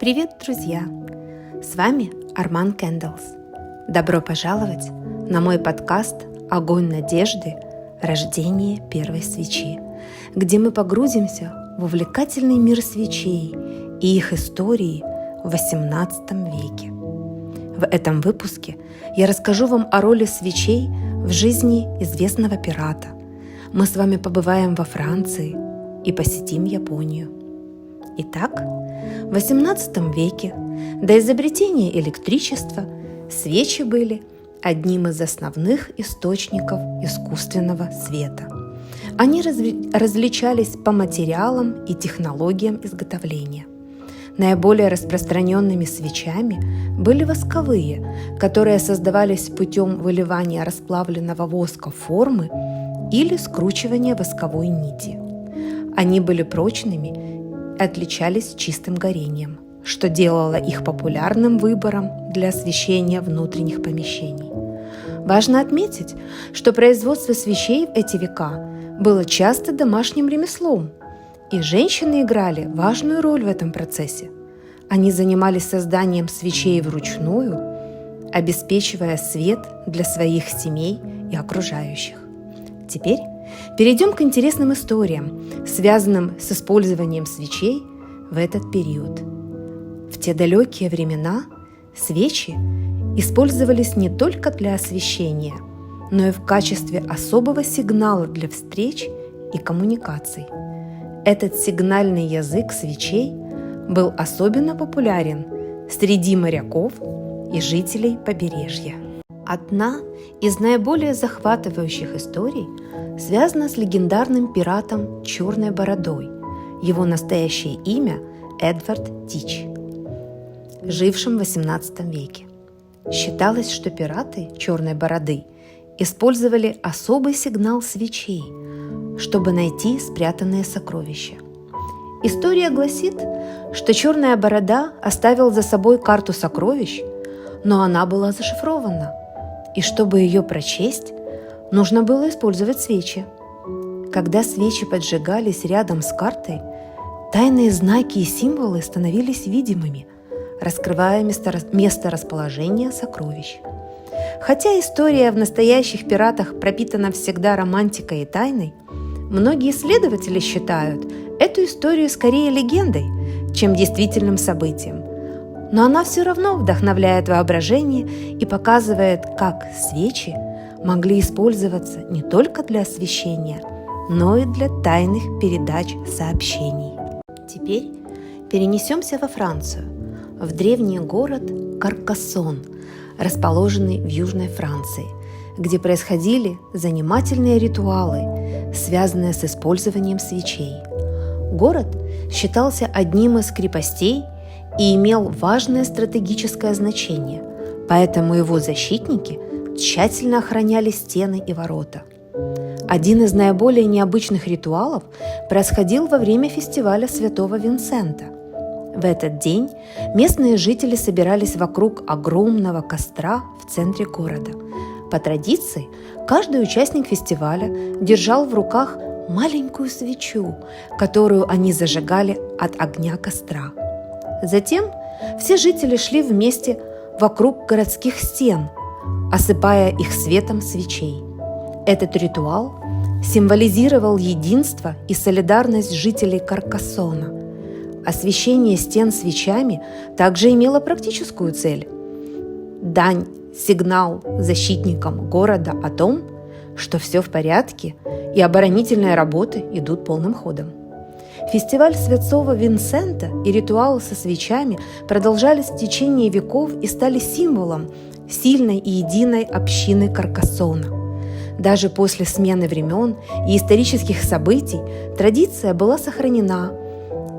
Привет, друзья! С вами Арман Кэндлс. Добро пожаловать на мой подкаст «Огонь надежды. Рождение первой свечи», где мы погрузимся в увлекательный мир свечей и их истории в XVIII веке. В этом выпуске я расскажу вам о роли свечей в жизни известного пирата. Мы с вами побываем во Франции и посетим Японию. Итак, в XVIII веке до изобретения электричества свечи были одним из основных источников искусственного света. Они различались по материалам и технологиям изготовления. Наиболее распространенными свечами были восковые, которые создавались путем выливания расплавленного воска в формы или скручивания восковой нити. Они были прочными и отличались чистым горением, что делало их популярным выбором для освещения внутренних помещений. Важно отметить, что производство свечей в эти века было часто домашним ремеслом, и женщины играли важную роль в этом процессе. Они занимались созданием свечей вручную, обеспечивая свет для своих семей и окружающих. Теперь перейдем к интересным историям, связанным с использованием свечей в этот период. В те далекие времена свечи использовались не только для освещения, но и в качестве особого сигнала для встреч и коммуникаций. Этот сигнальный язык свечей был особенно популярен среди моряков и жителей побережья. Одна из наиболее захватывающих историй связана с легендарным пиратом Черной Бородой. Его настоящее имя – Эдвард Тич, жившим в XVIII веке. Считалось, что пираты Черной Бороды использовали особый сигнал свечей, чтобы найти спрятанные сокровища. История гласит, что Черная Борода оставил за собой карту сокровищ, но она была зашифрована, и чтобы ее прочесть, нужно было использовать свечи. Когда свечи поджигались рядом с картой, тайные знаки и символы становились видимыми, раскрывая место расположения сокровищ. Хотя история в настоящих пиратах пропитана всегда романтикой и тайной, многие исследователи считают эту историю скорее легендой, чем действительным событием. Но она все равно вдохновляет воображение и показывает, как свечи могли использоваться не только для освещения, но и для тайных передач сообщений. Теперь перенесемся во Францию, в древний город Каркассон, расположенный в Южной Франции, где происходили занимательные ритуалы, связанные с использованием свечей. Город считался одним из крепостей и имел важное стратегическое значение, поэтому его защитники тщательно охраняли стены и ворота. Один из наиболее необычных ритуалов происходил во время фестиваля Святого Винсента. В этот день местные жители собирались вокруг огромного костра в центре города. По традиции, каждый участник фестиваля держал в руках маленькую свечу, которую они зажигали от огня костра. Затем все жители шли вместе вокруг городских стен, осыпая их светом свечей. Этот ритуал символизировал единство и солидарность жителей Каркассона. Освещение стен свечами также имело практическую цель – дань, сигнал защитникам города о том, что все в порядке и оборонительные работы идут полным ходом. Фестиваль Святого Винсента и ритуалы со свечами продолжались в течение веков и стали символом сильной и единой общины Каркассона. Даже после смены времен и исторических событий традиция была сохранена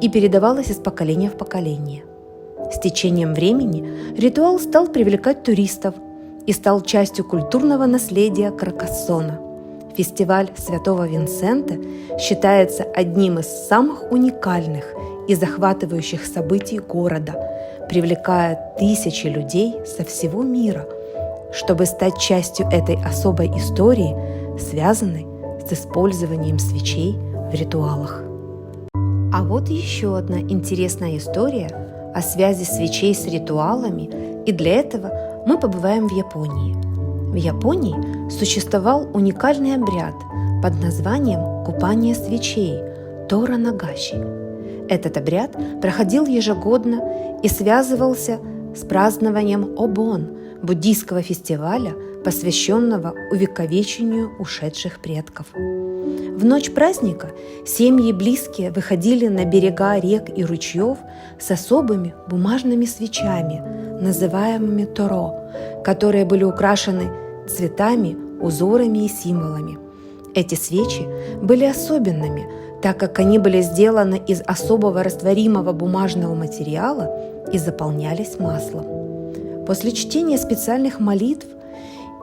и передавалась из поколения в поколение. С течением времени ритуал стал привлекать туристов и стал частью культурного наследия Каркассона. Фестиваль Святого Винсента считается одним из самых уникальных и захватывающих событий города, привлекая тысячи людей со всего мира, чтобы стать частью этой особой истории, связанной с использованием свечей в ритуалах. А вот еще одна интересная история о связи свечей с ритуалами, и для этого мы побываем в Японии. В Японии существовал уникальный обряд под названием «Купание свечей» Тора Нагаши. Этот обряд проходил ежегодно и связывался с празднованием Обон, буддийского фестиваля, посвященного увековечению ушедших предков. В ночь праздника семьи и близкие выходили на берега рек и ручьев с особыми бумажными свечами, называемыми торо, которые были украшены цветами, узорами и символами. Эти свечи были особенными, так как они были сделаны из особого растворимого бумажного материала и заполнялись маслом. После чтения специальных молитв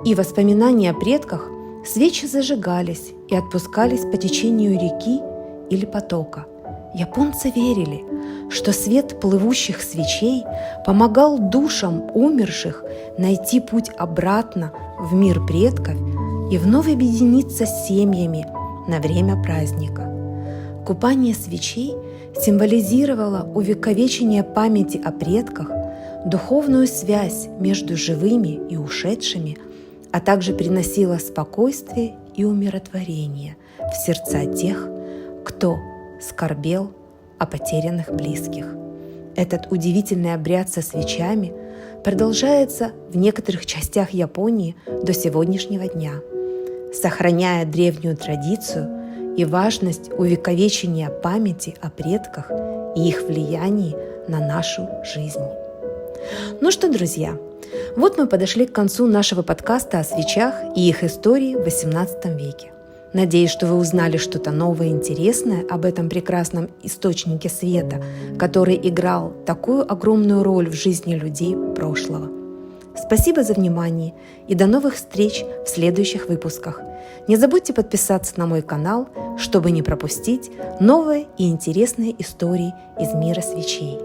и воспоминаний о предках свечи зажигались и отпускались по течению реки или потока. Японцы верили, что свет плывущих свечей помогал душам умерших найти путь обратно в мир предков и вновь объединиться с семьями на время праздника. Купание свечей символизировало увековечение памяти о предках, духовную связь между живыми и ушедшими, а также приносило спокойствие и умиротворение в сердца тех, кто скорбел о потерянных близких. Этот удивительный обряд со свечами продолжается в некоторых частях Японии до сегодняшнего дня, сохраняя древнюю традицию и важность увековечения памяти о предках и их влиянии на нашу жизнь. Ну что, друзья, вот мы подошли к концу нашего подкаста о свечах и их истории в XVIII веке. Надеюсь, что вы узнали что-то новое и интересное об этом прекрасном источнике света, который играл такую огромную роль в жизни людей прошлого. Спасибо за внимание и до новых встреч в следующих выпусках. Не забудьте подписаться на мой канал, чтобы не пропустить новые и интересные истории из мира свечей.